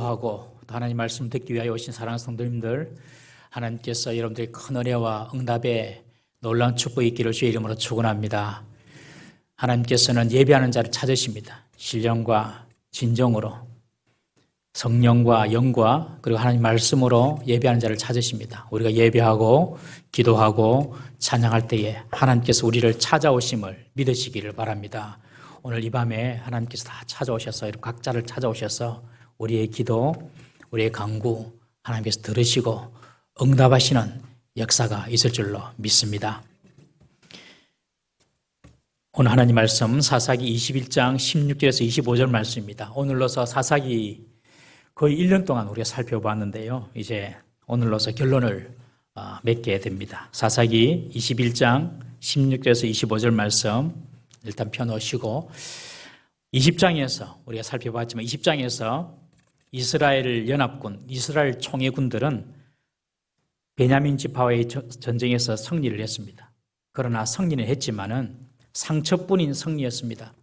하고 하나님 말씀 듣기 위하여 오신 사랑하는 성도님들, 하나님께서 여러분들의 큰 은혜와 응답에 놀라운 축복이 있기를 주의 이름으로 축원합니다. 하나님께서는 예배하는 자를 찾으십니다. 신령과 진정으로, 성령과 영과 그리고 하나님 말씀으로 예배하는 자를 찾으십니다. 우리가 예배하고 기도하고 찬양할 때에 하나님께서 우리를 찾아오심을 믿으시기를 바랍니다. 오늘 이 밤에 하나님께서 다 찾아오셔서 각자를 찾아오셔서 우리의 기도, 우리의 간구 하나님께서 들으시고 응답하시는 역사가 있을 줄로 믿습니다. 오늘 하나님 말씀 사사기 21장 16절에서 25절 말씀입니다. 오늘로서 사사기 거의 1년 동안 우리가 살펴봤는데요. 이제 오늘로서 결론을 맺게 됩니다. 사사기 21장 16절에서 25절 말씀 일단 펴놓으시고 20장에서 우리가 살펴봤지만 20장에서 이스라엘 연합군, 이스라엘 총회군들은 베냐민 지파와의 전쟁에서 승리를 했습니다. 그러나 승리는 했지만은 상처뿐인 승리였습니다.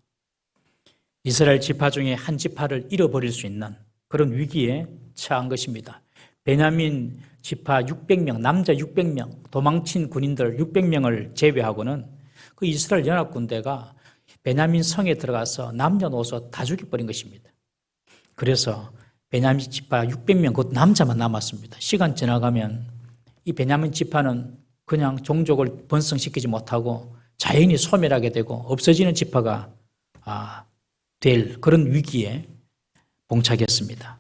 이스라엘 지파 중에 한 지파를 잃어버릴 수 있는 그런 위기에 처한 것입니다. 베냐민 지파 600명, 남자 600명, 도망친 군인들 600명을 제외하고는 그 이스라엘 연합군대가 베냐민 성에 들어가서 남녀노소 다 죽여버린 것입니다. 그래서 베냐민 지파 600명, 곧 남자만 남았습니다. 시간 지나가면 이 베냐민 지파는 그냥 종족을 번성시키지 못하고 자연히 소멸하게 되고 없어지는 지파가 될 그런 위기에 봉착했습니다.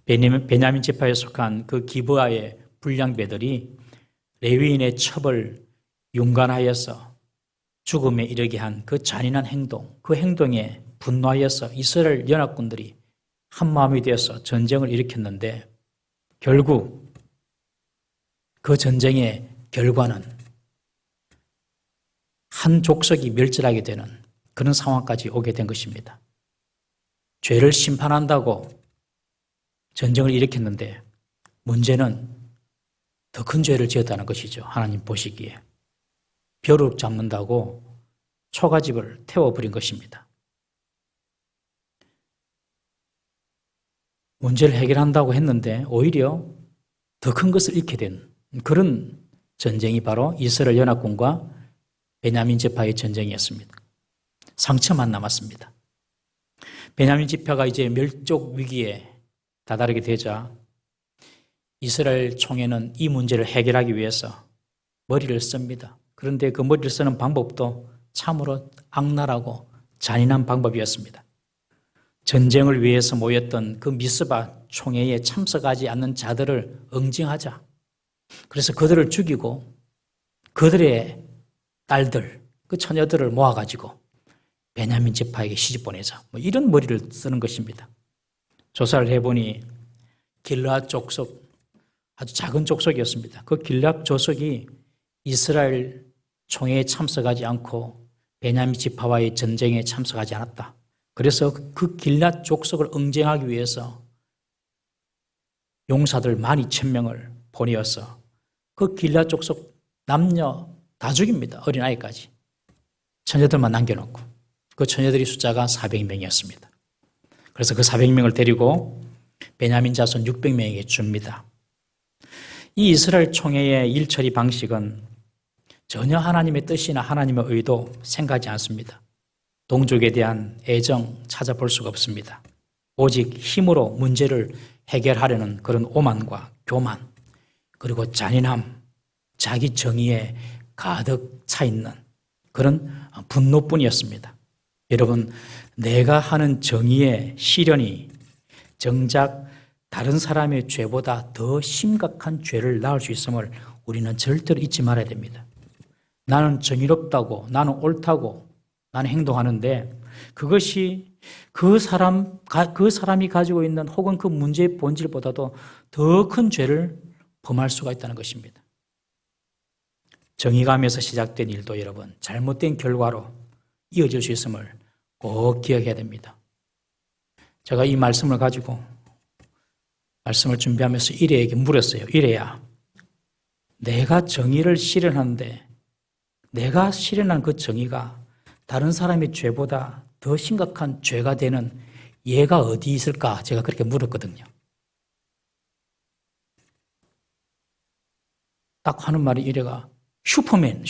베냐민 지파에 속한 그 기브아의 불량배들이 레위인의 첩을 윤관하여서 죽음에 이르게 한 그 잔인한 행동, 그 행동에 분노하여서 이스라엘 연합군들이 한 마음이 되어서 전쟁을 일으켰는데 결국 그 전쟁의 결과는 한 족속이 멸절하게 되는 그런 상황까지 오게 된 것입니다. 죄를 심판한다고 전쟁을 일으켰는데 문제는 더 큰 죄를 지었다는 것이죠. 하나님 보시기에. 벼룩 잡는다고 초가집을 태워버린 것입니다. 문제를 해결한다고 했는데 오히려 더 큰 것을 잃게 된 그런 전쟁이 바로 이스라엘 연합군과 베냐민 지파의 전쟁이었습니다. 상처만 남았습니다. 베냐민 지파가 이제 멸족 위기에 다다르게 되자 이스라엘 총회는 이 문제를 해결하기 위해서 머리를 씁니다. 그런데 그 머리를 쓰는 방법도 참으로 악랄하고 잔인한 방법이었습니다. 전쟁을 위해서 모였던 그 미스바 총회에 참석하지 않는 자들을 응징하자. 그래서 그들을 죽이고 그들의 딸들, 그 처녀들을 모아가지고 베냐민 지파에게 시집 보내자. 이런 머리를 쓰는 것입니다. 조사를 해보니 길르앗 족속, 아주 작은 족속이었습니다. 그 길르앗 족속이 이스라엘 총회에 참석하지 않고 베냐민 지파와의 전쟁에 참석하지 않았다. 그래서 그 길앗 족속을 응징하기 위해서 용사들 12,000명을 보내어서 그 길앗 족속 남녀 다 죽입니다. 어린아이까지. 처녀들만 남겨놓고 그 처녀들의 숫자가 400명이었습니다. 그래서 그 400명을 데리고 베냐민 자손 600명에게 줍니다. 이 이스라엘 총회의 일처리 방식은 전혀 하나님의 뜻이나 하나님의 의도 생각하지 않습니다. 동족에 대한 애정 찾아볼 수가 없습니다. 오직 힘으로 문제를 해결하려는 그런 오만과 교만, 그리고 잔인함, 자기 정의에 가득 차 있는 그런 분노뿐이었습니다. 여러분, 내가 하는 정의의 실현이 정작 다른 사람의 죄보다 더 심각한 죄를 낳을 수 있음을 우리는 절대로 잊지 말아야 됩니다. 나는 정의롭다고, 나는 옳다고 나는 행동하는데 그것이 그 사람이 가지고 있는 혹은 그 문제의 본질보다도 더 큰 죄를 범할 수가 있다는 것입니다. 정의감에서 시작된 일도 여러분 잘못된 결과로 이어질 수 있음을 꼭 기억해야 됩니다. 제가 이 말씀을 가지고 말씀을 준비하면서 이래에게 물었어요. 이래야 내가 정의를 실현하는데 내가 실현한 그 정의가 다른 사람의 죄보다 더 심각한 죄가 되는 얘가 어디 있을까? 제가 그렇게 물었거든요. 딱 하는 말이 이래가 슈퍼맨.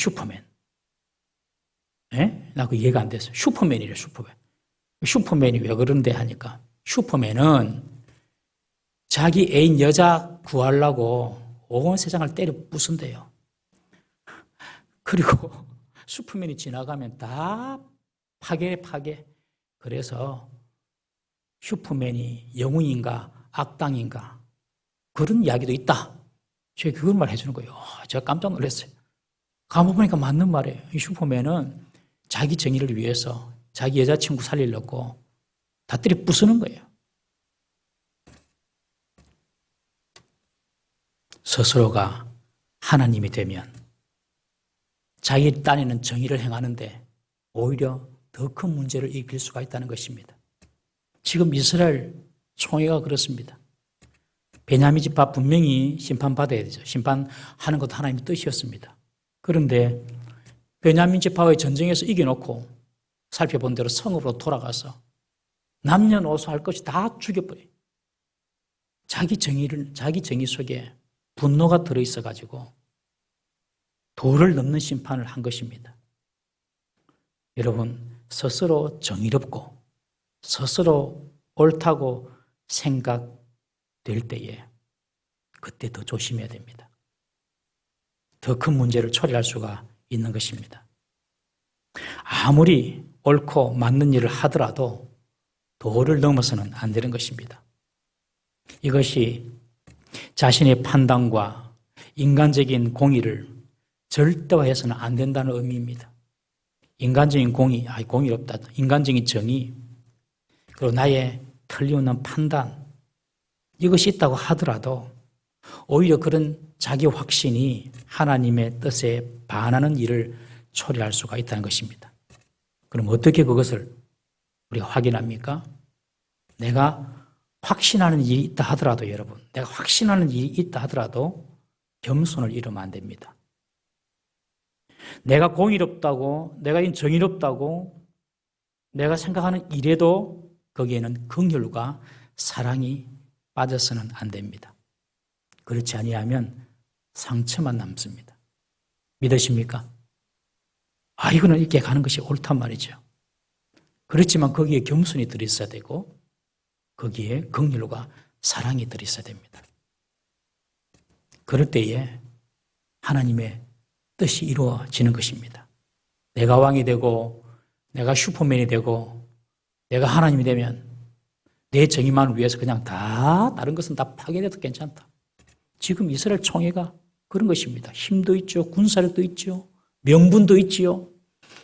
예? 나 그 이해가 안 됐어요. 슈퍼맨이래, 슈퍼맨. 슈퍼맨이 왜 그런데 하니까 슈퍼맨은 자기 애인 여자 구하려고 온 세상을 때려 부순대요. 그리고 슈퍼맨이 지나가면 다 파괴. 그래서 슈퍼맨이 영웅인가 악당인가 그런 이야기도 있다. 제가 그걸 말해주는 거예요. 제가 깜짝 놀랐어요. 가만보니까 맞는 말이에요. 이 슈퍼맨은 자기 정의를 위해서 자기 여자친구 살리려고 다 때려 부수는 거예요. 스스로가 하나님이 되면 자기 딴에는 정의를 행하는데 오히려 더 큰 문제를 일으킬 수가 있다는 것입니다. 지금 이스라엘 총회가 그렇습니다. 베냐민 지파 분명히 심판받아야 되죠. 심판하는 것도 하나님의 뜻이었습니다. 그런데 베냐민 지파의 전쟁에서 이겨놓고 살펴본 대로 성읍으로 돌아가서 남녀노소 할 것이 다 죽여버려요. 자기 정의 속에 분노가 들어있어가지고 도를 넘는 심판을 한 것입니다. 여러분, 스스로 정의롭고 스스로 옳다고 생각될 때에 그때 더 조심해야 됩니다. 더 큰 문제를 초래할 수가 있는 것입니다. 아무리 옳고 맞는 일을 하더라도 도를 넘어서는 안 되는 것입니다. 이것이 자신의 판단과 인간적인 공의를 절대화해서는 안 된다는 의미입니다. 인간적인 공의 없다. 인간적인 정의, 그리고 나의 틀림없는 판단, 이것이 있다고 하더라도 오히려 그런 자기 확신이 하나님의 뜻에 반하는 일을 초래할 수가 있다는 것입니다. 그럼 어떻게 그것을 우리가 확인합니까? 내가 확신하는 일이 있다 하더라도 여러분, 내가 확신하는 일이 있다 하더라도 겸손을 잃으면 안 됩니다. 내가 공의롭다고, 내가 정의롭다고 내가 생각하는 일에도 거기에는 긍휼과 사랑이 빠져서는 안 됩니다. 그렇지 아니하면 상처만 남습니다. 믿으십니까? 이거는 이렇게 가는 것이 옳단 말이죠. 그렇지만 거기에 겸손이 들어있어야 되고 거기에 긍휼과 사랑이 들어있어야 됩니다. 그럴 때에 하나님의 뜻이 이루어지는 것입니다. 내가 왕이 되고 내가 슈퍼맨이 되고 내가 하나님이 되면 내 정의만을 위해서 그냥 다 다른 것은 다 파괴돼도 괜찮다. 지금 이스라엘 총회가 그런 것입니다. 힘도 있죠. 군사력도 있죠. 명분도 있지요.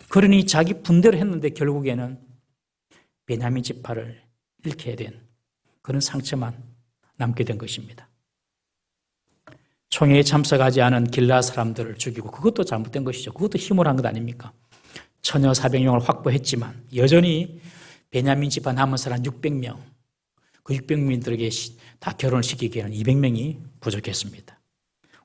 그러니 자기 분대로 했는데 결국에는 베냐민 지파를 잃게 된 그런 상처만 남게 된 것입니다. 총회에 참석하지 않은 길라 사람들을 죽이고 그것도 잘못된 것이죠. 그것도 힘을 한 것 아닙니까? 처녀 400명을 확보했지만 여전히 베냐민 지파 남은 사람 600명, 그 600명들에게 다 결혼을 시키기에는 200명이 부족했습니다.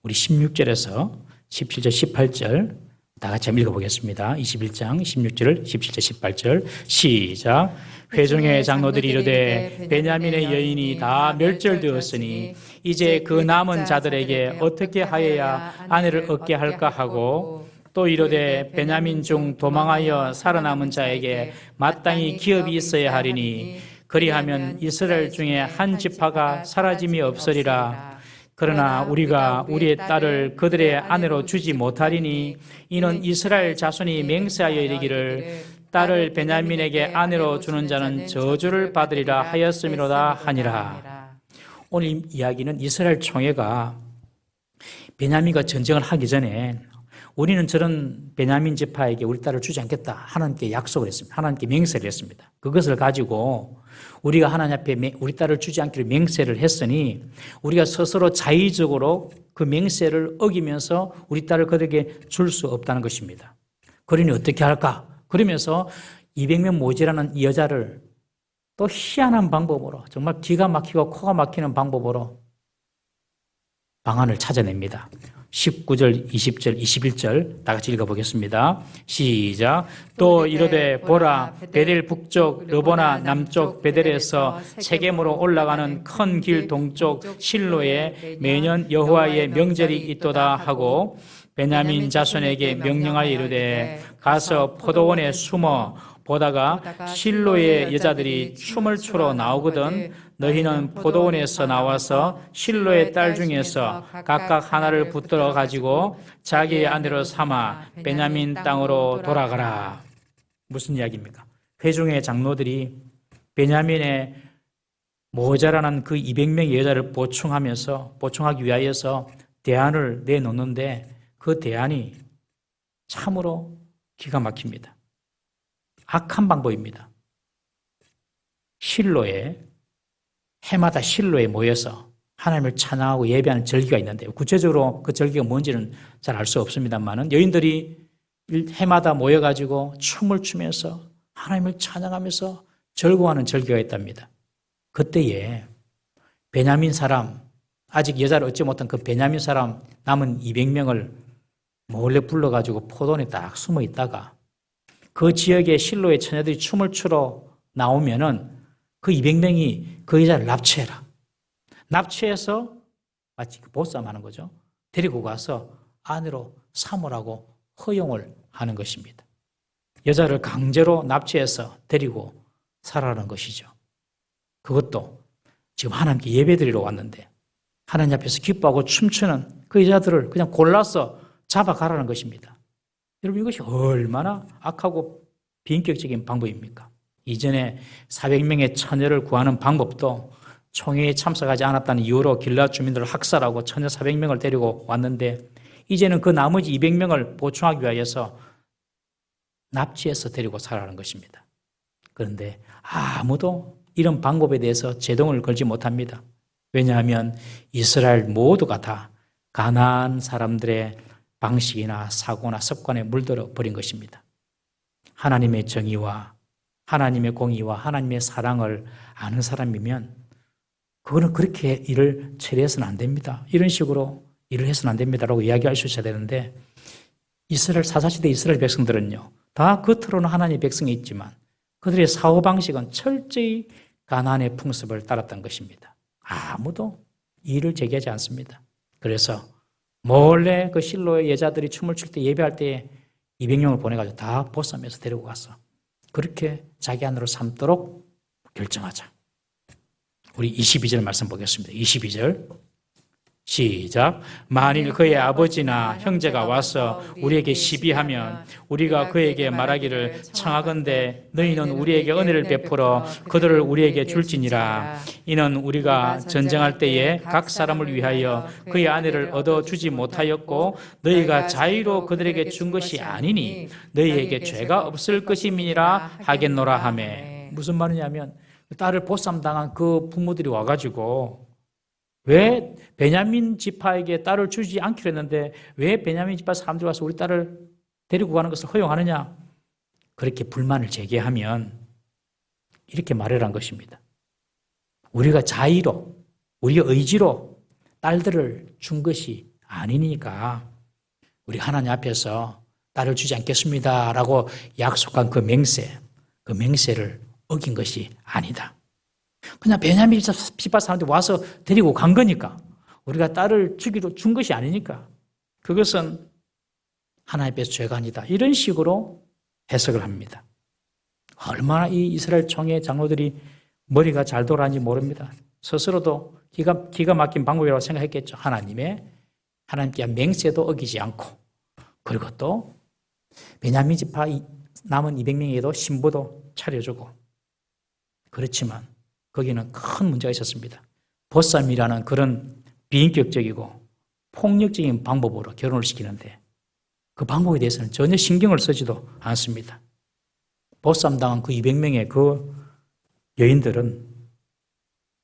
우리 16절에서 17절, 18절 다 같이 한번 읽어보겠습니다. 21장 16절, 17절, 18절 시작. 회중의 장로들이 이르되 베냐민의 여인이 다 멸절되었으니 이제 그 남은 자들에게 어떻게 하여야 아내를 얻게 할까 하고 또 이르되 베냐민 중 도망하여 살아남은 자에게 마땅히 기업이 있어야 하리니 그리하면 이스라엘 중에 한 지파가 사라짐이 없으리라. 그러나 우리가 우리의 딸을 그들의 아내로 주지 못하리니 이는 이스라엘 자손이 맹세하여 이르기를 딸을 베냐민에게 아내로 주는 자는 저주를 받으리라 하였음이로다 하니라. 오늘 이야기는 이스라엘 총회가 베냐민과 전쟁을 하기 전에 우리는 저런 베냐민 지파에게 우리 딸을 주지 않겠다. 하나님께 약속을 했습니다. 하나님께 맹세를 했습니다. 그것을 가지고 우리가 하나님 앞에 우리 딸을 주지 않기로 맹세를 했으니 우리가 스스로 자의적으로 그 맹세를 어기면서 우리 딸을 그들에게 줄 수 없다는 것입니다. 그러니 어떻게 할까? 그러면서 200명 모자라는 이 여자를 또 희한한 방법으로 정말 기가 막히고 코가 막히는 방법으로 방안을 찾아냅니다. 19절, 20절, 21절 다 같이 읽어보겠습니다. 시작. 또 이르되 보라 베델 북쪽 르보나 남쪽 베델에서 세겜으로 올라가는 큰 길 동쪽 실로에 매년 여호와의 명절이 있도다 하고 베냐민 자손에게 명령하여 이르되 가서 포도원에 숨어 보다가 실로의 여자들이 춤을 추러 나오거든 너희는 포도원에서 나와서 실로의 딸 중에서 각각 하나를 붙들어 가지고 자기의 아내로 삼아 베냐민 땅으로 돌아가라. 무슨 이야기입니까? 회중의 장로들이 베냐민의 모자라는 그 200명의 여자를 보충하기 위하여서 대안을 내놓는데 그 대안이 참으로 기가 막힙니다. 악한 방법입니다. 해마다 실로에 모여서 하나님을 찬양하고 예배하는 절기가 있는데 구체적으로 그 절기가 뭔지는 잘 알 수 없습니다만 여인들이 해마다 모여가지고 춤을 추면서 하나님을 찬양하면서 즐거워하는 절기가 있답니다. 그때에 베냐민 사람, 아직 여자를 얻지 못한 그 베냐민 사람 남은 200명을 몰래 불러가지고 포도원에 딱 숨어 있다가 그 지역의 실로의 처녀들이 춤을 추러 나오면은 그 200명이 그 여자를 납치해라. 납치해서 마치 보쌈하는 거죠. 데리고 가서 아내로 삼으라고 허용을 하는 것입니다. 여자를 강제로 납치해서 데리고 살아라는 것이죠. 그것도 지금 하나님께 예배드리러 왔는데 하나님 앞에서 기뻐하고 춤추는 그 여자들을 그냥 골라서 잡아가라는 것입니다. 여러분 이것이 얼마나 악하고 비인격적인 방법입니까? 이전에 400명의 처녀를 구하는 방법도 총회에 참석하지 않았다는 이유로 길앗 주민들을 학살하고 처녀 400명을 데리고 왔는데 이제는 그 나머지 200명을 보충하기 위해서 납치해서 데리고 살아라는 것입니다. 그런데 아무도 이런 방법에 대해서 제동을 걸지 못합니다. 왜냐하면 이스라엘 모두가 다 가나안 사람들의 방식이나 사고나 습관에 물들어 버린 것입니다. 하나님의 정의와 하나님의 공의와 하나님의 사랑을 아는 사람이면 그거는 그렇게 일을 처리해서는 안 됩니다. 이런 식으로 일을 해서는 안 됩니다라고 이야기할 수 있어야 되는데 이스라엘 사사시대 이스라엘 백성들은요. 다 겉으로는 하나님의 백성이 있지만 그들의 사고방식은 철저히 가나안의 풍습을 따랐던 것입니다. 아무도 이의를 제기하지 않습니다. 그래서 몰래 그 실로의 여자들이 춤을 출 때 예배할 때에 200명을 보내가지고 다 보쌈해서 데리고 갔어. 그렇게 자기 안으로 삼도록 결정하자. 우리 22절 말씀 보겠습니다. 22절 시작. 만일 그의 아버지나 형제가 와서 우리에게 시비하면 우리가 그에게 말하기를 청하건대 너희는 우리에게 은혜를 베풀어 그들을 우리에게 줄지니라. 이는 우리가 전쟁할 때에 각 사람을 위하여 그의 아내를 얻어주지 못하였고 너희가 자의로 그들에게 준 것이 아니니 너희에게 죄가 없을 것임이니라 하겠노라 하매. 무슨 말이냐면 딸을 보쌈당한 그 부모들이 와가지고 왜 베냐민 지파에게 딸을 주지 않기로 했는데 왜 베냐민 지파 사람들이 와서 우리 딸을 데리고 가는 것을 허용하느냐? 그렇게 불만을 제기하면 이렇게 말하라는 것입니다. 우리가 자의로, 우리의 의지로 딸들을 준 것이 아니니까 우리 하나님 앞에서 딸을 주지 않겠습니다라고 약속한 그 맹세를 어긴 것이 아니다. 그냥 베냐민 지파 사람들이 와서 데리고 간 거니까 우리가 딸을 주기로 준 것이 아니니까 그것은 하나님 앞에서 죄가 아니다. 이런 식으로 해석을 합니다. 얼마나 이 이스라엘 총회 장로들이 머리가 잘 돌아가는지 모릅니다. 스스로도 기가 막힌 방법이라고 생각했겠죠. 하나님께 맹세도 어기지 않고 그리고 또 베냐민 지파 남은 200명에게도 신부도 차려주고 그렇지만 거기는 큰 문제가 있었습니다. 보쌈이라는 그런 비인격적이고 폭력적인 방법으로 결혼을 시키는데 그 방법에 대해서는 전혀 신경을 쓰지도 않습니다. 보쌈당한 그 200명의 그 여인들은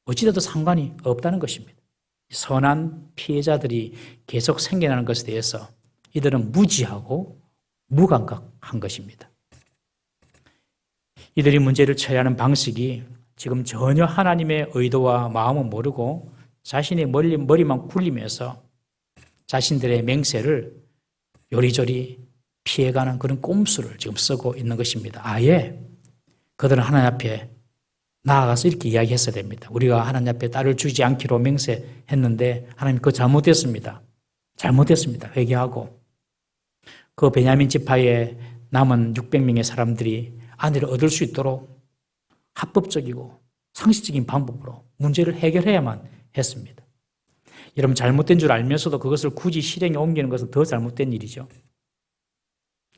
어찌돼도 상관이 없다는 것입니다. 선한 피해자들이 계속 생겨나는 것에 대해서 이들은 무지하고 무감각한 것입니다. 이들이 문제를 처리하는 방식이 지금 전혀 하나님의 의도와 마음은 모르고 자신의 머리만 굴리면서 자신들의 맹세를 요리조리 피해가는 그런 꼼수를 지금 쓰고 있는 것입니다. 아예 그들은 하나님 앞에 나아가서 이렇게 이야기했어야 됩니다. 우리가 하나님 앞에 딸을 주지 않기로 맹세했는데 하나님 그거 잘못됐습니다. 잘못됐습니다. 회개하고 그 베냐민 지파의 남은 600명의 사람들이 아내를 얻을 수 있도록 합법적이고 상식적인 방법으로 문제를 해결해야만 했습니다. 여러분 잘못된 줄 알면서도 그것을 굳이 실행에 옮기는 것은 더 잘못된 일이죠.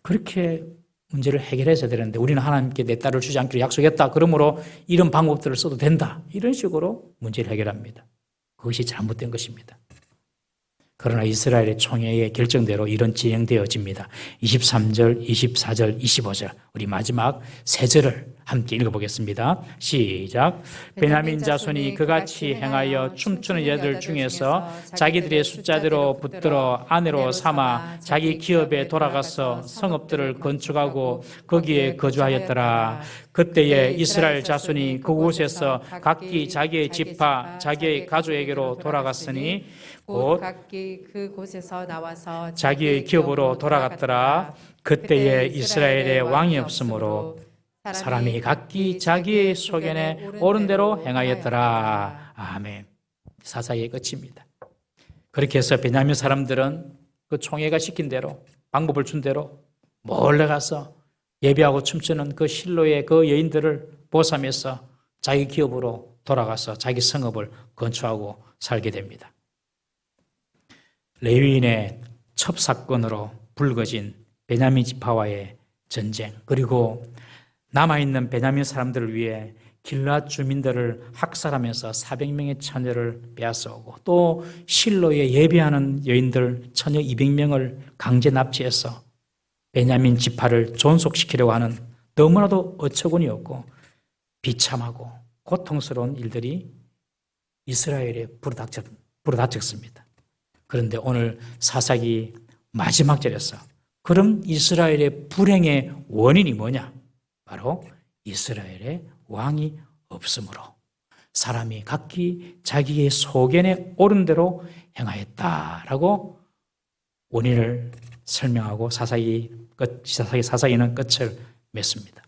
그렇게 문제를 해결해야 되는데 우리는 하나님께 내 딸을 주지 않기로 약속했다. 그러므로 이런 방법들을 써도 된다. 이런 식으로 문제를 해결합니다. 그것이 잘못된 것입니다. 그러나 이스라엘의 총회의 결정대로 이런 진행되어집니다. 23절, 24절, 25절 우리 마지막 세 절을 함께 읽어보겠습니다. 시작. 베냐민 자손이 그같이 행하여 춤추는 여들 중에서 자기들의 숫자대로 붙들어 아내로 삼아 자기 기업에 돌아가서 성읍들을 건축하고 거기에 거주하였더라. 그때에 이스라엘 자손이 그곳에서 각기 자기의 지파 자기의 가족에게로 돌아갔으니 곧 각기 그곳에서 나와서 자기의 기업으로 돌아갔더라. 그때에 이스라엘에 왕이 없으므로 사람이 각기 자기의 소견에 옳은 대로 행하였더라. 아멘. 사사기의 끝입니다. 그렇게 해서 베냐민 사람들은 그 총회가 시킨 대로 방법을 준 대로 몰래 가서 예배하고 춤추는 그 실로의 그 여인들을 보쌈해서 자기 기업으로 돌아가서 자기 성읍을 건축하고 살게 됩니다. 레위인의 첩사건으로 불거진 베냐민 지파와의 전쟁, 그리고 남아있는 베냐민 사람들을 위해 길앗 주민들을 학살하면서 400명의 처녀를 빼앗아오고 또 실로에 예배하는 여인들 처녀 200명을 강제 납치해서 베냐민 지파를 존속시키려고 하는 너무나도 어처구니 없고 비참하고 고통스러운 일들이 이스라엘에 불어닥쳤습니다. 그런데 오늘 사사기 마지막 절에서 그럼 이스라엘의 불행의 원인이 뭐냐? 바로 이스라엘의 왕이 없으므로 사람이 각기 자기의 소견에 옳은 대로 행하였다라고 원인을 설명하고 사사기는 끝을 맺습니다.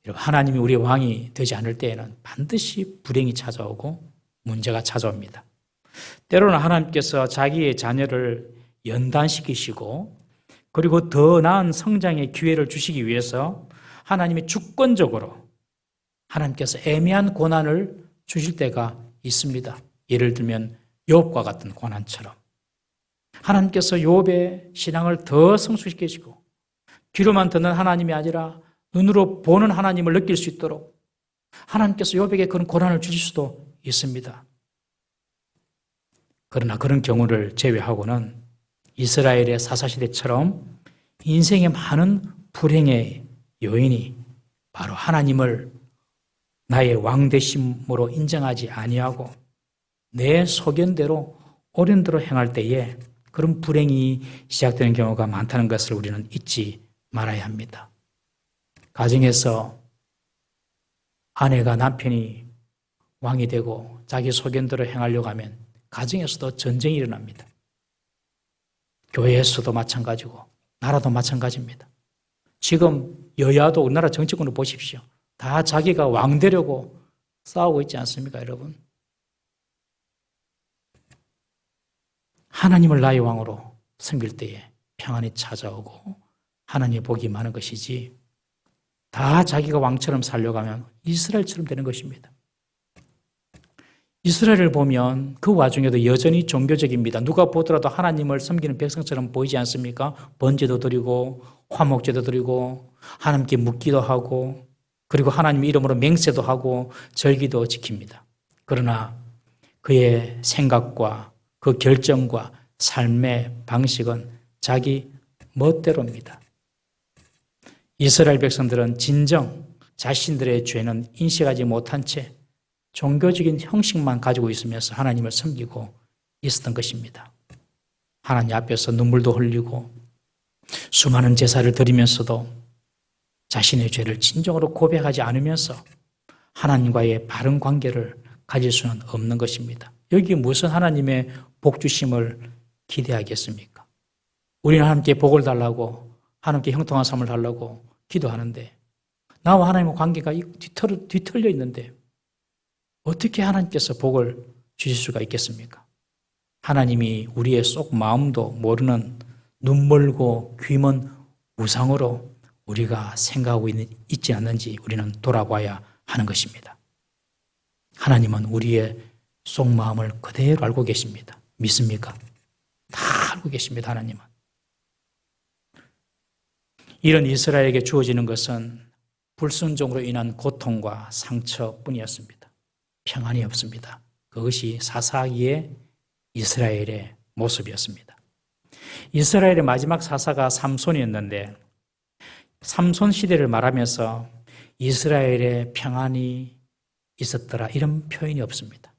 여러분, 하나님이 우리의 왕이 되지 않을 때에는 반드시 불행이 찾아오고 문제가 찾아옵니다. 때로는 하나님께서 자기의 자녀를 연단시키시고 그리고 더 나은 성장의 기회를 주시기 위해서 하나님이 주권적으로 하나님께서 애매한 고난을 주실 때가 있습니다. 예를 들면 욥과 같은 고난처럼 하나님께서 욥의 신앙을 더 성숙시키시고 귀로만 듣는 하나님이 아니라 눈으로 보는 하나님을 느낄 수 있도록 하나님께서 욥에게 그런 고난을 주실 수도 있습니다. 그러나 그런 경우를 제외하고는 이스라엘의 사사시대처럼 인생의 많은 불행의 요인이 바로 하나님을 나의 왕되심으로 인정하지 아니하고 내 소견대로 옳은 대로 행할 때에 그런 불행이 시작되는 경우가 많다는 것을 우리는 잊지 말아야 합니다. 가정에서 아내가 남편이 왕이 되고 자기 소견대로 행하려고 하면 가정에서도 전쟁이 일어납니다. 교회에서도 마찬가지고 나라도 마찬가지입니다. 지금 여야도 우리나라 정치권을 보십시오. 다 자기가 왕 되려고 싸우고 있지 않습니까, 여러분? 하나님을 나의 왕으로 섬길 때에 평안이 찾아오고 하나님의 복이 많은 것이지 다 자기가 왕처럼 살려고 하면 이스라엘처럼 되는 것입니다. 이스라엘을 보면 그 와중에도 여전히 종교적입니다. 누가 보더라도 하나님을 섬기는 백성처럼 보이지 않습니까? 번제도 드리고 화목제도 드리고 하나님께 묻기도 하고 그리고 하나님 이름으로 맹세도 하고 절기도 지킵니다. 그러나 그의 생각과 그 결정과 삶의 방식은 자기 멋대로입니다. 이스라엘 백성들은 진정 자신들의 죄는 인식하지 못한 채 종교적인 형식만 가지고 있으면서 하나님을 섬기고 있었던 것입니다. 하나님 앞에서 눈물도 흘리고 수많은 제사를 드리면서도 자신의 죄를 진정으로 고백하지 않으면서 하나님과의 바른 관계를 가질 수는 없는 것입니다. 여기 무슨 하나님의 복 주심을 기대하겠습니까? 우리는 하나님께 복을 달라고, 하나님께 형통한 삶을 달라고 기도하는데 나와 하나님의 관계가 뒤틀려 있는데 어떻게 하나님께서 복을 주실 수가 있겠습니까? 하나님이 우리의 속 마음도 모르는 눈멀고 귀먼 우상으로 우리가 생각하고 있지 않는지 우리는 돌아봐야 하는 것입니다. 하나님은 우리의 속 마음을 그대로 알고 계십니다. 믿습니까? 다 알고 계십니다. 하나님은. 이런 이스라엘에게 주어지는 것은 불순종으로 인한 고통과 상처뿐이었습니다. 평안이 없습니다. 그것이 사사기의 이스라엘의 모습이었습니다. 이스라엘의 마지막 사사가 삼손이었는데 삼손 시대를 말하면서 이스라엘의 평안이 있었더라 이런 표현이 없습니다.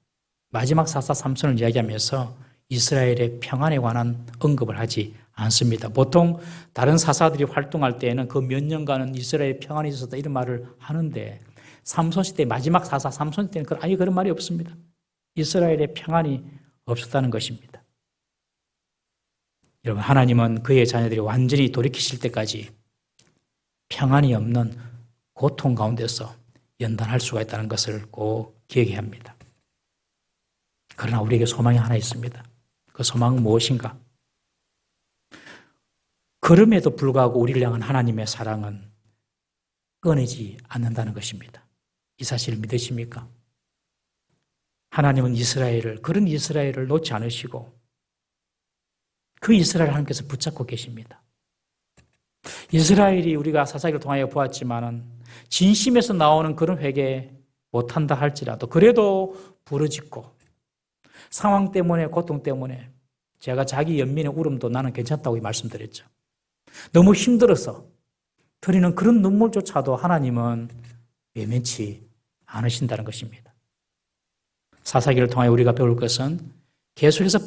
마지막 사사 삼손을 이야기하면서 이스라엘의 평안에 관한 언급을 하지 않습니다. 보통 다른 사사들이 활동할 때에는 그 몇 년간은 이스라엘의 평안이 있었다 이런 말을 하는데 삼손 시대 마지막 사사 삼손 때는 아예 그런 말이 없습니다. 이스라엘의 평안이 없었다는 것입니다. 여러분, 하나님은 그의 자녀들이 완전히 돌이키실 때까지 평안이 없는 고통 가운데서 연단할 수가 있다는 것을 꼭 기억해야 합니다. 그러나 우리에게 소망이 하나 있습니다. 그 소망은 무엇인가? 그럼에도 불구하고 우리를 향한 하나님의 사랑은 끊이지 않는다는 것입니다. 이 사실을 믿으십니까? 하나님은 그런 이스라엘을 놓지 않으시고 그 이스라엘을 하나님께서 붙잡고 계십니다. 이스라엘이 우리가 사사기를 통하여 보았지만은 진심에서 나오는 그런 회개 못한다 할지라도 그래도 부르짖고 상황 때문에 고통 때문에 제가 자기 연민의 울음도 나는 괜찮다고 말씀드렸죠. 너무 힘들어서 드리는 그런 눈물조차도 하나님은 외면치 않으신다는 것입니다. 사사기를 통하여 우리가 배울 것은 계속해서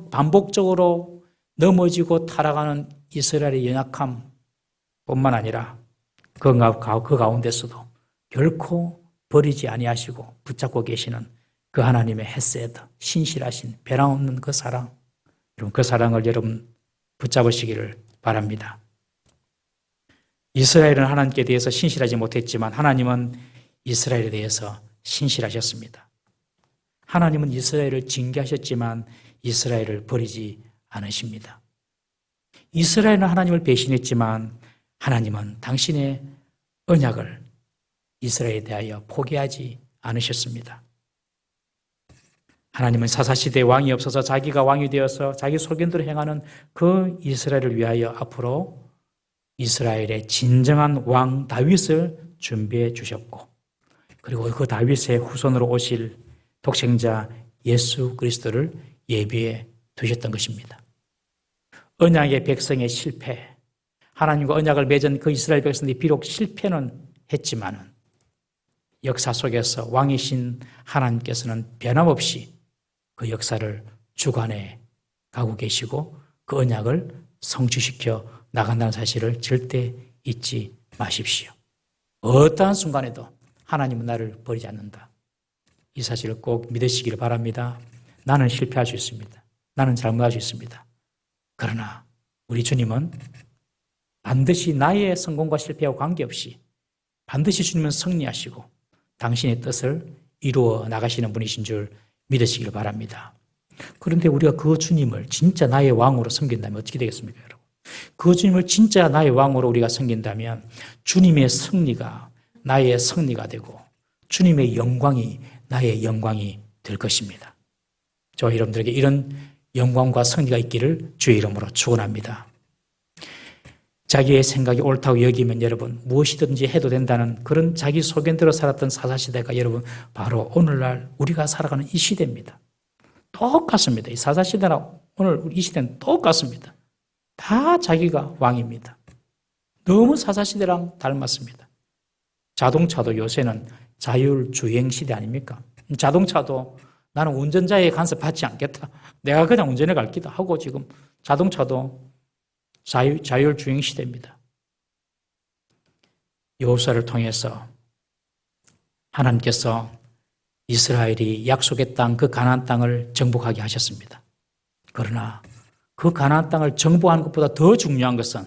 반복적으로 넘어지고 타락하는 이스라엘의 연약함 뿐만 아니라 그 가운데서도 결코 버리지 아니하시고 붙잡고 계시는 그 하나님의 헤세드, 신실하신 변함없는 그 사랑, 여러분 그 사랑을 여러분 붙잡으시기를 바랍니다. 이스라엘은 하나님께 대해서 신실하지 못했지만 하나님은 이스라엘에 대해서 신실하셨습니다. 하나님은 이스라엘을 징계하셨지만 이스라엘을 버리지 않으십니다. 이스라엘은 하나님을 배신했지만 하나님은 당신의 언약을 이스라엘에 대하여 포기하지 않으셨습니다. 하나님은 사사시대에 왕이 없어서 자기가 왕이 되어서 자기 소견대로 행하는 그 이스라엘을 위하여 앞으로 이스라엘의 진정한 왕 다윗을 준비해 주셨고 그리고 그 다윗의 후손으로 오실 독생자 예수 그리스도를 예비해 두셨던 것입니다. 언약의 백성의 실패, 하나님과 언약을 맺은 그 이스라엘 백성들이 비록 실패는 했지만은 역사 속에서 왕이신 하나님께서는 변함없이 그 역사를 주관해 가고 계시고 그 언약을 성취시켜 나간다는 사실을 절대 잊지 마십시오. 어떠한 순간에도 하나님은 나를 버리지 않는다. 이 사실을 꼭 믿으시기를 바랍니다. 나는 실패할 수 있습니다. 나는 잘못할 수 있습니다. 그러나 우리 주님은 반드시 나의 성공과 실패와 관계없이 반드시 주님은 승리하시고 당신의 뜻을 이루어 나가시는 분이신 줄 믿으시길 바랍니다. 그런데 우리가 그 주님을 진짜 나의 왕으로 섬긴다면 어떻게 되겠습니까, 여러분? 그 주님을 진짜 나의 왕으로 우리가 섬긴다면 주님의 승리가 나의 승리가 되고 주님의 영광이 나의 영광이 될 것입니다. 저 여러분들에게 이런 영광과 승리가 있기를 주의 이름으로 축원합니다. 자기의 생각이 옳다고 여기면 여러분 무엇이든지 해도 된다는 그런 자기 소견대로 살았던 사사시대가 여러분 바로 오늘날 우리가 살아가는 이 시대입니다. 똑같습니다. 이 사사시대나 오늘 이 시대는 똑같습니다. 다 자기가 왕입니다. 너무 사사시대랑 닮았습니다. 자동차도 요새는 자율주행 시대 아닙니까? 자동차도 나는 운전자의 간섭 받지 않겠다. 내가 그냥 운전해 갈 기도 하고 지금 자동차도 자율주행 시대입니다. 여호수아를 통해서 하나님께서 이스라엘이 약속의 땅, 그 가나안 땅을 정복하게 하셨습니다. 그러나 그 가나안 땅을 정복하는 것보다 더 중요한 것은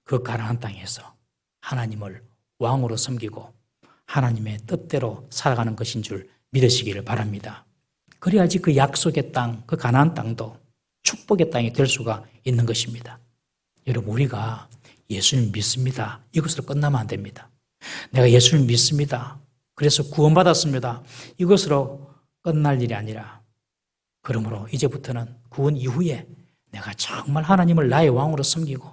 그 가나안 땅에서 하나님을 왕으로 섬기고 하나님의 뜻대로 살아가는 것인 줄 믿으시기를 바랍니다. 그래야지 그 약속의 땅, 그 가나안 땅도 축복의 땅이 될 수가 있는 것입니다. 여러분, 우리가 예수님 믿습니다. 이것으로 끝나면 안 됩니다. 내가 예수님 믿습니다. 그래서 구원받았습니다. 이것으로 끝날 일이 아니라, 그러므로 이제부터는 구원 이후에 내가 정말 하나님을 나의 왕으로 섬기고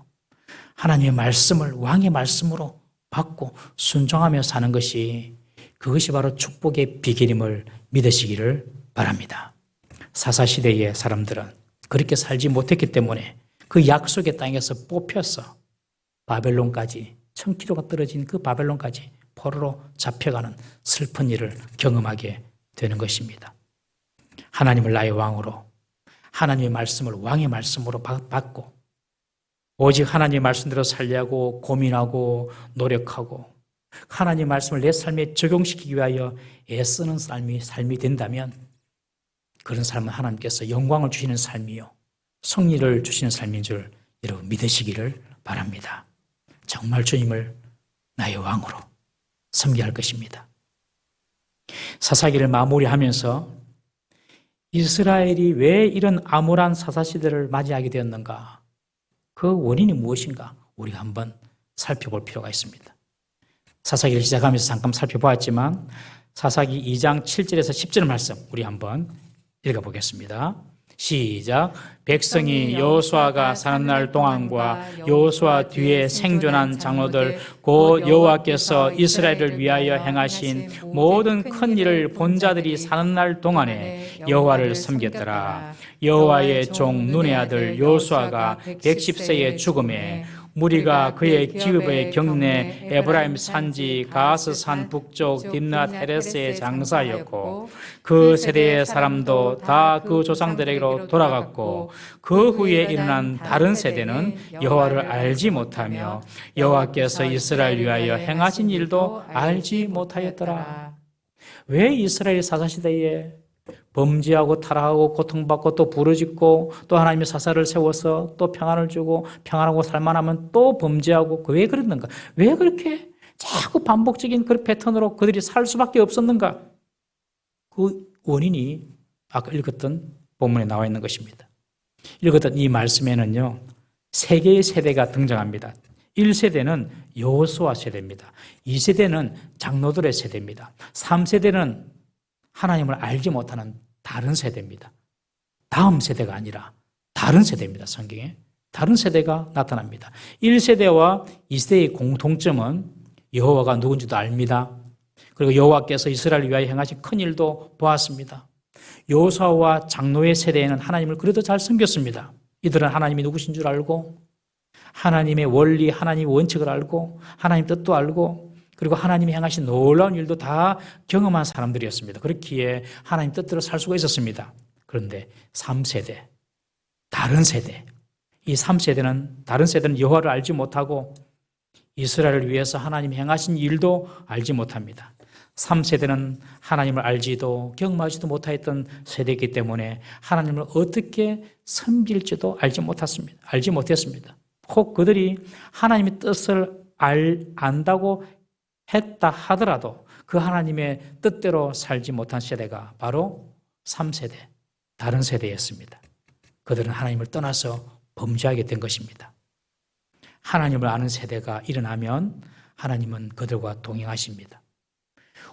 하나님의 말씀을 왕의 말씀으로 받고 순종하며 사는 것이, 그것이 바로 축복의 비결임을 믿으시기를 바랍니다. 사사시대의 사람들은 그렇게 살지 못했기 때문에 그 약속의 땅에서 뽑혀서 바벨론까지 1000km가 떨어진 그 바벨론까지 포로로 잡혀가는 슬픈 일을 경험하게 되는 것입니다. 하나님을 나의 왕으로, 하나님의 말씀을 왕의 말씀으로 받고 오직 하나님의 말씀대로 살려고 고민하고 노력하고 하나님의 말씀을 내 삶에 적용시키기 위하여 애쓰는 삶이 된다면, 그런 삶은 하나님께서 영광을 주시는 삶이요 승리를 주시는 삶인 줄 여러분 믿으시기를 바랍니다. 정말 주님을 나의 왕으로 섬겨야 할 것입니다. 사사기를 마무리하면서 이스라엘이 왜 이런 암울한 사사시대를 맞이하게 되었는가, 그 원인이 무엇인가 우리가 한번 살펴볼 필요가 있습니다. 사사기를 시작하면서 잠깐 살펴보았지만 사사기 2장 7절에서 10절 말씀 우리 한번 읽어보겠습니다. 시작. 백성이 여호수아가 사는 날 동안과 여호수아 뒤에 생존한 장로들 곧 여호와께서 이스라엘을 위하여 행하신 모든 큰 일을 본 자들이 사는 날 동안에 여호와를 섬겼더라. 여호와의 종 눈의 아들 여호수아가 110세의 죽음에 무리가 그의 기업의 경내 에브라임 산지 가스 산 북쪽 딥낫 헤레스의 장사였고 그 세대의 사람도 다 그 조상들에게로 돌아갔고 그 후에 일어난 다른 세대는 여호와를 알지 못하며 여호와께서 이스라엘 위하여 행하신 일도 알지 못하였더라. 왜 이스라엘 사사시대에 범죄하고 타락하고 고통받고 또 부르짖고 또 하나님의 사사를 세워서 또 평안을 주고 평안하고 살만하면 또 범죄하고 왜 그랬는가? 왜 그렇게 자꾸 반복적인 그런 패턴으로 그들이 살 수밖에 없었는가? 그 원인이 아까 읽었던 본문에 나와 있는 것입니다. 읽었던 이 말씀에는요 3개의 세대가 등장합니다. 1세대는 여호수아 세대입니다. 2세대는 장로들의 세대입니다. 3세대는 하나님을 알지 못하는 다른 세대입니다. 다음 세대가 아니라 다른 세대입니다. 성경에 다른 세대가 나타납니다. 1세대와 2세대의 공통점은 여호와가 누군지도 압니다. 그리고 여호와께서 이스라엘을 위하여 행하신 큰 일도 보았습니다. 여호수아와 장로의 세대에는 하나님을 그래도 잘 섬겼습니다. 이들은 하나님이 누구신 줄 알고 하나님의 원리, 하나님의 원칙을 알고 하나님 뜻도 알고 그리고 하나님이 행하신 놀라운 일도 다 경험한 사람들이었습니다. 그렇기에 하나님 뜻대로 살 수가 있었습니다. 그런데 3세대, 다른 세대, 이 3세대는 다른 세대는 여호와를 알지 못하고 이스라엘을 위해서 하나님이 행하신 일도 알지 못합니다. 3세대는 하나님을 알지도 경험하지도 못했던 세대이기 때문에 하나님을 어떻게 섬길지도 알지 못했습니다. 혹 그들이 하나님의 뜻을 안다고 했다 하더라도 그 하나님의 뜻대로 살지 못한 세대가 바로 3세대, 다른 세대였습니다. 그들은 하나님을 떠나서 범죄하게 된 것입니다. 하나님을 아는 세대가 일어나면 하나님은 그들과 동행하십니다.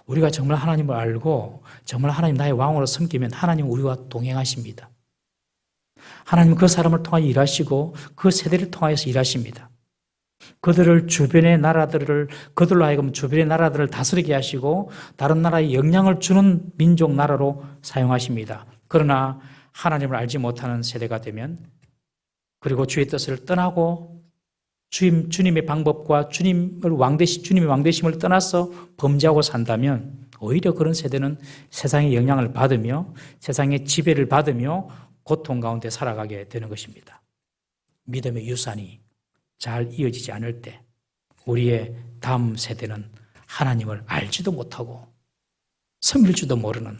우리가 정말 하나님을 알고 정말 하나님 나의 왕으로 섬기면 하나님은 우리와 동행하십니다. 하나님은 그 사람을 통하여 일하시고 그 세대를 통하여서 일하십니다. 그들을 주변의 나라들을 그들로 하여금 주변의 나라들을 다스리게 하시고 다른 나라에 영향을 주는 민족 나라로 사용하십니다. 그러나 하나님을 알지 못하는 세대가 되면 그리고 주의 뜻을 떠나고 주님의 방법과 주님의 왕되심을 떠나서 범죄하고 산다면 오히려 그런 세대는 세상의 영향을 받으며 세상의 지배를 받으며 고통 가운데 살아가게 되는 것입니다. 믿음의 유산이 잘 이어지지 않을 때 우리의 다음 세대는 하나님을 알지도 못하고 섬길 줄도 모르는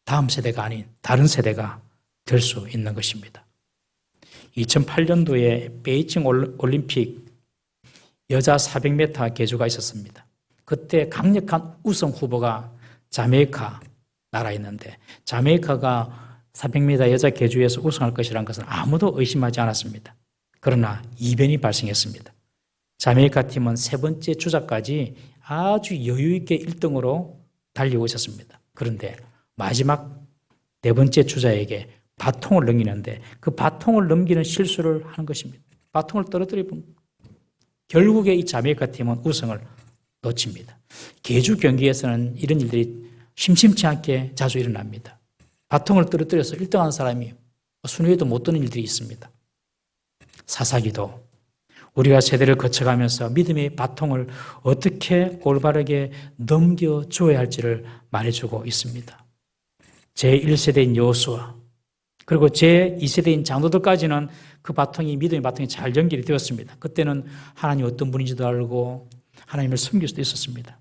다음 세대가 아닌 다른 세대가 될 수 있는 것입니다. 2008년도에 베이징 올림픽 여자 400m 계주가 있었습니다. 그때 강력한 우승 후보가 자메이카 나라였는데 자메이카가 400m 여자 계주에서 우승할 것이라는 것은 아무도 의심하지 않았습니다. 그러나 이변이 발생했습니다. 자메이카 팀은 세 번째 주자까지 아주 여유 있게 1등으로 달리고 있었습니다. 그런데 마지막 네 번째 주자에게 바통을 넘기는데 그 바통을 넘기는 실수를 하는 것입니다. 바통을 떨어뜨리면 결국에 이 자메이카 팀은 우승을 놓칩니다. 계주 경기에서는 이런 일들이 심심치 않게 자주 일어납니다. 바통을 떨어뜨려서 1등하는 사람이 순위에도 못 드는 일들이 있습니다. 사사기도 우리가 세대를 거쳐가면서 믿음의 바통을 어떻게 올바르게 넘겨줘야 할지를 말해주고 있습니다. 제1세대인 여호수아 그리고 제2세대인 장로들까지는 그 바통이 믿음의 바통이 잘 연결이 되었습니다. 그때는 하나님이 어떤 분인지도 알고 하나님을 섬길 수도 있었습니다.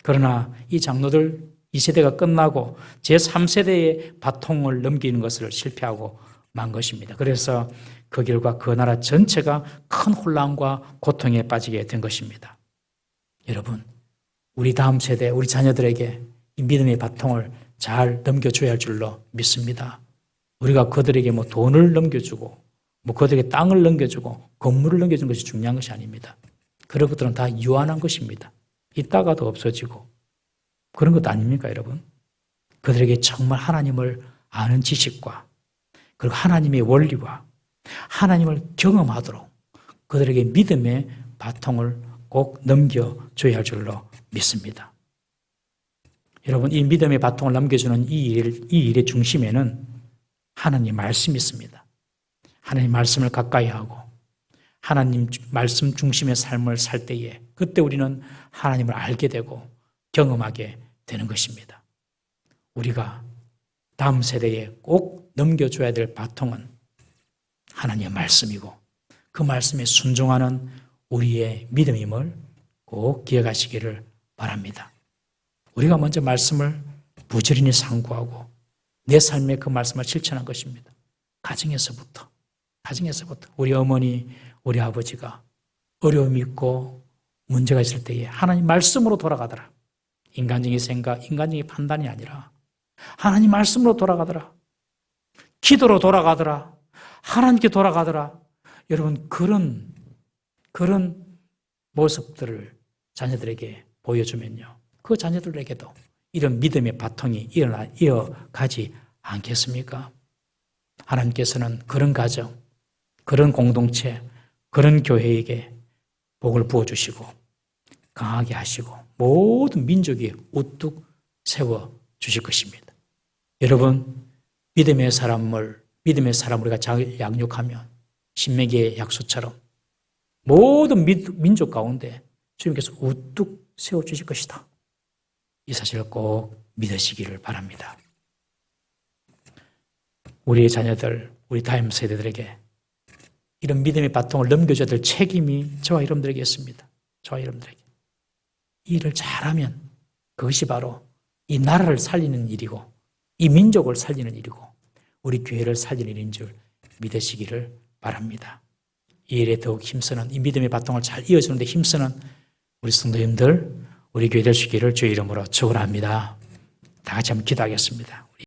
그러나 이 장로들 2세대가 끝나고 제3세대의 바통을 넘기는 것을 실패하고 만 것입니다. 그래서 그 결과 그 나라 전체가 큰 혼란과 고통에 빠지게 된 것입니다. 여러분, 우리 다음 세대, 우리 자녀들에게 이 믿음의 바통을 잘 넘겨줘야 할 줄로 믿습니다. 우리가 그들에게 돈을 넘겨주고, 그들에게 땅을 넘겨주고, 건물을 넘겨주는 것이 중요한 것이 아닙니다. 그런 것들은 다 유한한 것입니다. 있다가도 없어지고, 그런 것도 아닙니까, 여러분? 그들에게 정말 하나님을 아는 지식과, 그리고 하나님의 원리와 하나님을 경험하도록 그들에게 믿음의 바통을 꼭 넘겨줘야 할 줄로 믿습니다. 여러분, 이 믿음의 바통을 넘겨주는 이 일의 중심에는 하나님 말씀이 있습니다. 하나님 말씀을 가까이 하고 하나님 말씀 중심의 삶을 살 때에 그때 우리는 하나님을 알게 되고 경험하게 되는 것입니다. 우리가 다음 세대에 꼭 넘겨줘야 될 바통은 하나님의 말씀이고 그 말씀에 순종하는 우리의 믿음임을 꼭 기억하시기를 바랍니다. 우리가 먼저 말씀을 부지런히 상고하고 내 삶에 그 말씀을 실천한 것입니다. 가정에서부터 우리 어머니, 우리 아버지가 어려움이 있고 문제가 있을 때에 하나님 말씀으로 돌아가더라. 인간적인 생각, 인간적인 판단이 아니라 하나님 말씀으로 돌아가더라. 기도로 돌아가더라. 하나님께 돌아가더라. 여러분, 그런 모습들을 자녀들에게 보여주면요, 그 자녀들에게도 이런 믿음의 바통이 이어가지 않겠습니까? 하나님께서는 그런 가정, 그런 공동체, 그런 교회에게 복을 부어주시고 강하게 하시고 모든 민족이 우뚝 세워주실 것입니다. 여러분, 믿음의 사람 우리가 잘 양육하면 신명기의 약속처럼 모든 민족 가운데 주님께서 우뚝 세워주실 것이다. 이 사실을 꼭 믿으시기를 바랍니다. 우리의 자녀들, 우리 다음 세대들에게 이런 믿음의 바통을 넘겨줘야 될 책임이 저와 여러분들에게 있습니다. 저와 여러분들에게. 이 일을 잘하면 그것이 바로 이 나라를 살리는 일이고 이 민족을 살리는 일이고 우리 교회를 살리는 일인 줄 믿으시기를 바랍니다. 이 일에 더욱 힘쓰는, 이 믿음의 바통을 잘 이어주는 데 힘쓰는 우리 성도님들, 우리 교회 되시기를 주의 이름으로 축원합니다. 다 같이 한번 기도하겠습니다.